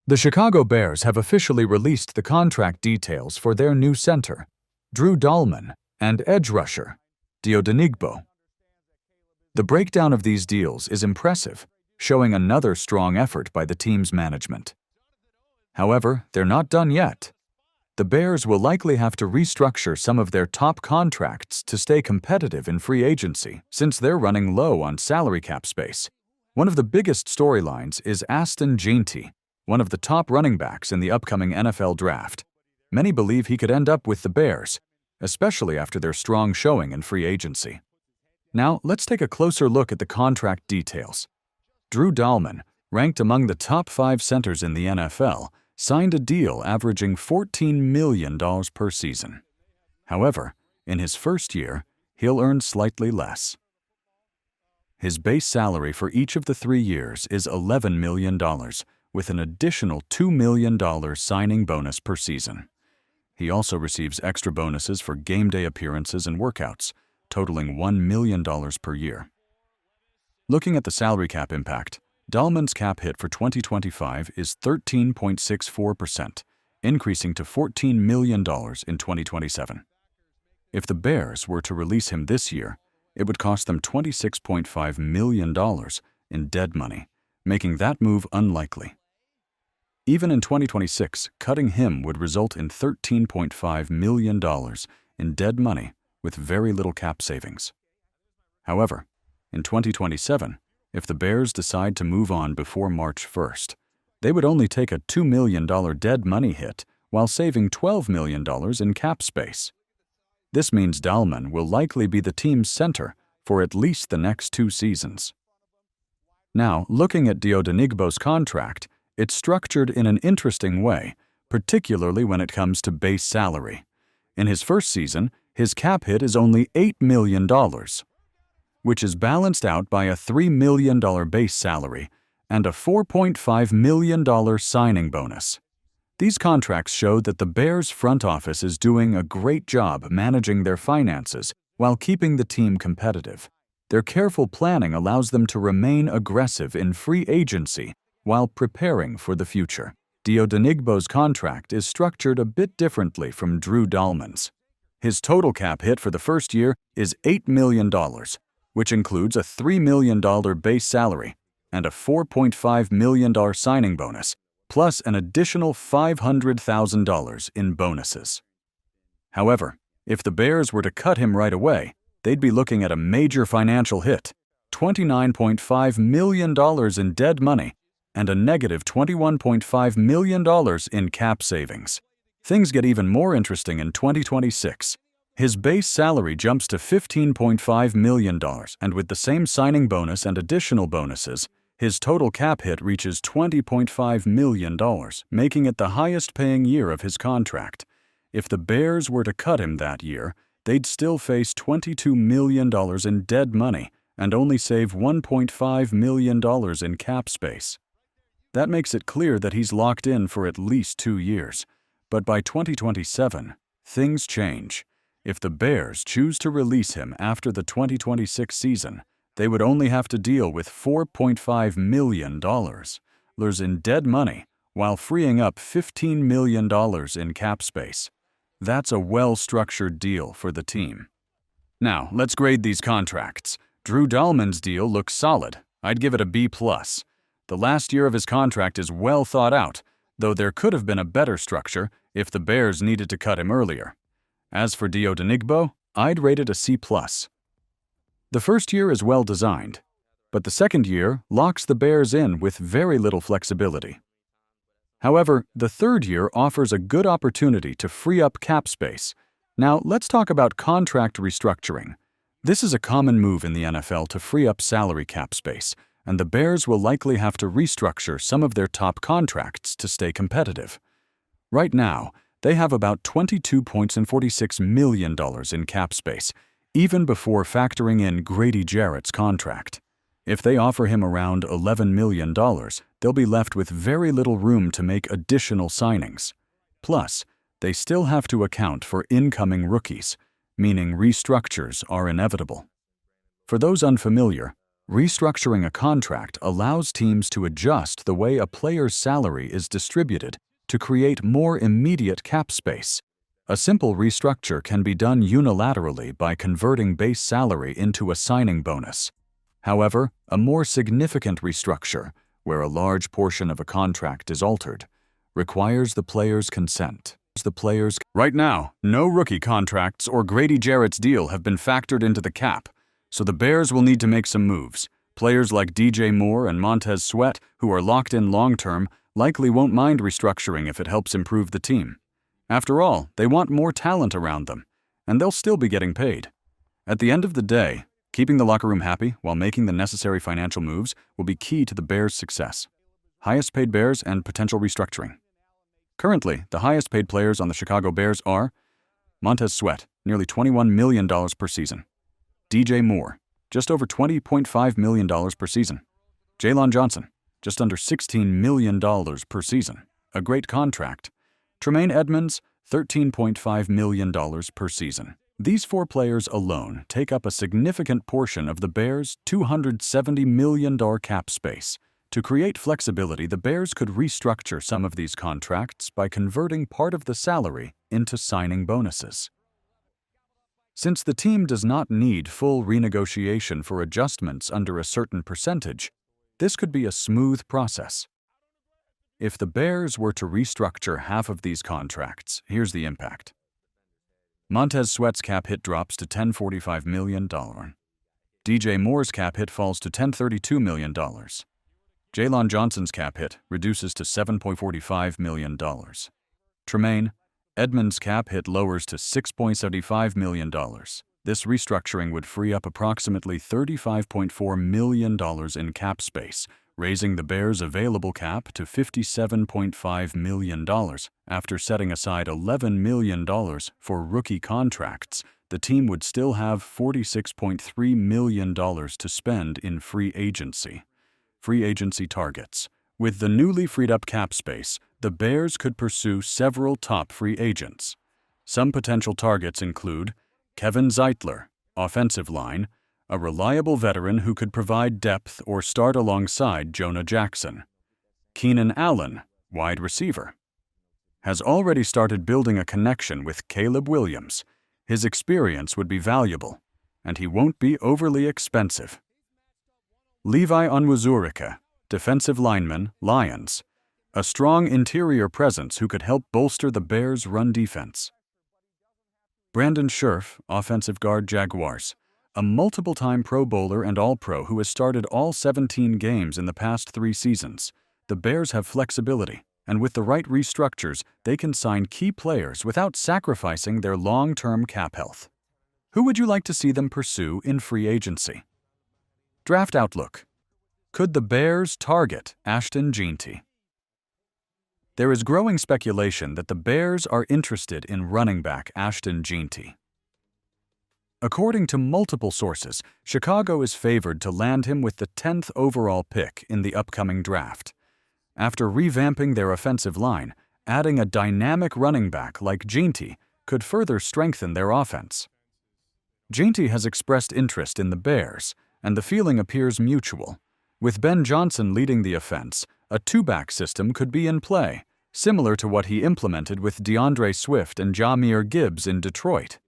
The Chicago Bears have officially released the contract details for their new center, Drew Dalman, and edge rusher, Dayo Odeyingbo. The breakdown of these deals is impressive, showing another strong effort by the team's management. However, they're not done yet. The Bears will likely have to restructure some of their top contracts to stay competitive in free agency, since they're running low on salary cap space. One of the biggest storylines is Ashton Jeanty, one of the top running backs in the upcoming NFL draft. Many believe he could end up with the Bears, especially after their strong showing in free agency. Now, let's take a closer look at the contract details. Drew Dalman, ranked among the top 5 centers in the NFL, signed a deal averaging $14 million per season. However, in his first year, he'll earn slightly less. His base salary for each of the 3 years is $11 million, with an additional $2 million signing bonus per season. He also receives extra bonuses for game day appearances and workouts, totaling $1 million per year. Looking at the salary cap impact, Dalman's cap hit for 2025 is 13.64%, increasing to $14 million in 2027. If the Bears were to release him this year, it would cost them $26.5 million in dead money, making that move unlikely. Even in 2026, cutting him would result in $13.5 million in dead money with very little cap savings. However, in 2027, if the Bears decide to move on before March 1st, they would only take a $2 million dead money hit while saving $12 million in cap space. This means Dalman will likely be the team's center for at least the next 2 seasons. Now, looking at Dayo Odeyingbo's contract, it's structured in an interesting way, particularly when it comes to base salary. In his first season, his cap hit is only $8 million, which is balanced out by a $3 million base salary and a $4.5 million signing bonus. These contracts show that the Bears front office is doing a great job managing their finances while keeping the team competitive. Their careful planning allows them to remain aggressive in free agency while preparing for the future. Dayo Odeyingbo's contract is structured a bit differently from Drew Dalman's. His total cap hit for the first year is $8 million, which includes a $3 million base salary and a $4.5 million signing bonus, plus an additional $500,000 in bonuses. However, if the Bears were to cut him right away, they'd be looking at a major financial hit, $29.5 million in dead money, and a negative $21.5 million in cap savings. Things get even more interesting in 2026. His base salary jumps to $15.5 million, and with the same signing bonus and additional bonuses, his total cap hit reaches $20.5 million, making it the highest-paying year of his contract. If the Bears were to cut him that year, they'd still face $22 million in dead money and only save $1.5 million in cap space. That makes it clear that he's locked in for at least 2 years. But by 2027, things change. If the Bears choose to release him after the 2026 season, they would only have to deal with $4.5 million in dead money while freeing up $15 million in cap space. That's a well-structured deal for the team. Now, let's grade these contracts. Drew Dalman's deal looks solid. I'd give it a B+. The last year of his contract is well thought out, though there could have been a better structure if the Bears needed to cut him earlier. As for Dayo Odeyingbo, I'd rate it a C+. The first year is well designed, but the second year locks the Bears in with very little flexibility. However, the third year offers a good opportunity to free up cap space. Now, let's talk about contract restructuring. This is a common move in the NFL to free up salary cap space, and the Bears will likely have to restructure some of their top contracts to stay competitive. Right now, they have about $22.46 million in cap space, even before factoring in Grady Jarrett's contract. If they offer him around $11 million, they'll be left with very little room to make additional signings. Plus, they still have to account for incoming rookies, meaning restructures are inevitable. For those unfamiliar, Restructuring a contract allows teams to adjust the way a player's salary is distributed to create more immediate cap space. A simple restructure can be done unilaterally by converting base salary into a signing bonus. However, a more significant restructure, where a large portion of a contract is altered, requires the player's consent. Right now, no rookie contracts or Grady Jarrett's deal have been factored into the cap, so the Bears will need to make some moves. Players like DJ Moore and Montez Sweat, who are locked in long-term, likely won't mind restructuring if it helps improve the team. After all, they want more talent around them, and they'll still be getting paid. At the end of the day, keeping the locker room happy while making the necessary financial moves will be key to the Bears' success. Highest paid Bears and potential restructuring. Currently, the highest paid players on the Chicago Bears are Montez Sweat, nearly $21 million per season. DJ Moore, just over $20.5 million per season. Jaylon Johnson, just under $16 million per season. A great contract. Tremaine Edmunds, $13.5 million per season. These four players alone take up a significant portion of the Bears' $270 million cap space. To create flexibility, the Bears could restructure some of these contracts by converting part of the salary into signing bonuses. Since the team does not need full renegotiation for adjustments under a certain percentage, this could be a smooth process. If the Bears were to restructure half of these contracts, here's the impact. Montez Sweat's cap hit drops to $10.45 million. DJ Moore's cap hit falls to $10.32 million. Jaylon Johnson's cap hit reduces to $7.45 million. Tremaine Edmunds' cap hit lowers to $6.75 million. This restructuring would free up approximately $35.4 million in cap space, raising the Bears' available cap to $57.5 million. After setting aside $11 million for rookie contracts, the team would still have $46.3 million to spend in free agency. Free agency targets. With the newly freed up cap space, the Bears could pursue several top free agents. Some potential targets include Kevin Zeitler, offensive line, a reliable veteran who could provide depth or start alongside Jonah Jackson. Keenan Allen, wide receiver, has already started building a connection with Caleb Williams. His experience would be valuable, and he won't be overly expensive. Levi Onwuzurike, defensive lineman, Lions, a strong interior presence who could help bolster the Bears' run defense. Brandon Scherf, offensive guard, Jaguars, a multiple-time Pro Bowler and All-Pro who has started all 17 games in the past 3 seasons. The Bears have flexibility, and with the right restructures, they can sign key players without sacrificing their long-term cap health. Who would you like to see them pursue in free agency? Draft outlook. Could the Bears target Ashton Jeanty? There is growing speculation that the Bears are interested in running back Ashton Jeanty. According to multiple sources, Chicago is favored to land him with the 10th overall pick in the upcoming draft. After revamping their offensive line, adding a dynamic running back like Jeanty could further strengthen their offense. Jeanty has expressed interest in the Bears, and the feeling appears mutual. With Ben Johnson leading the offense, a two-back system could be in play, similar to what he implemented with DeAndre Swift and Jahmyr Gibbs in Detroit.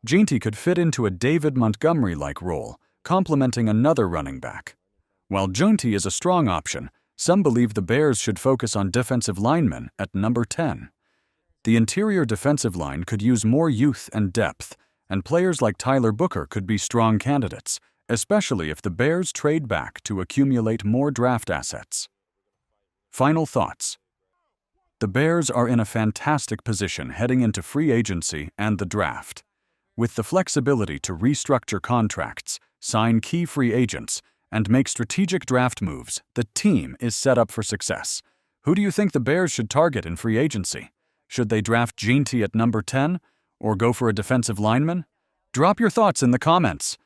Jeanty could fit into a David Montgomery-like role, complementing another running back. While Jeanty is a strong option, some believe the Bears should focus on defensive linemen at number 10. The interior defensive line could use more youth and depth, and players like Tyler Booker could be strong candidates, especially if the Bears trade back to accumulate more draft assets. Final thoughts. The Bears are in a fantastic position heading into free agency and the draft. With the flexibility to restructure contracts, sign key free agents, and make strategic draft moves, the team is set up for success. Who do you think the Bears should target in free agency? Should they draft Jeanty at number 10 or go for a defensive lineman? Drop your thoughts in the comments.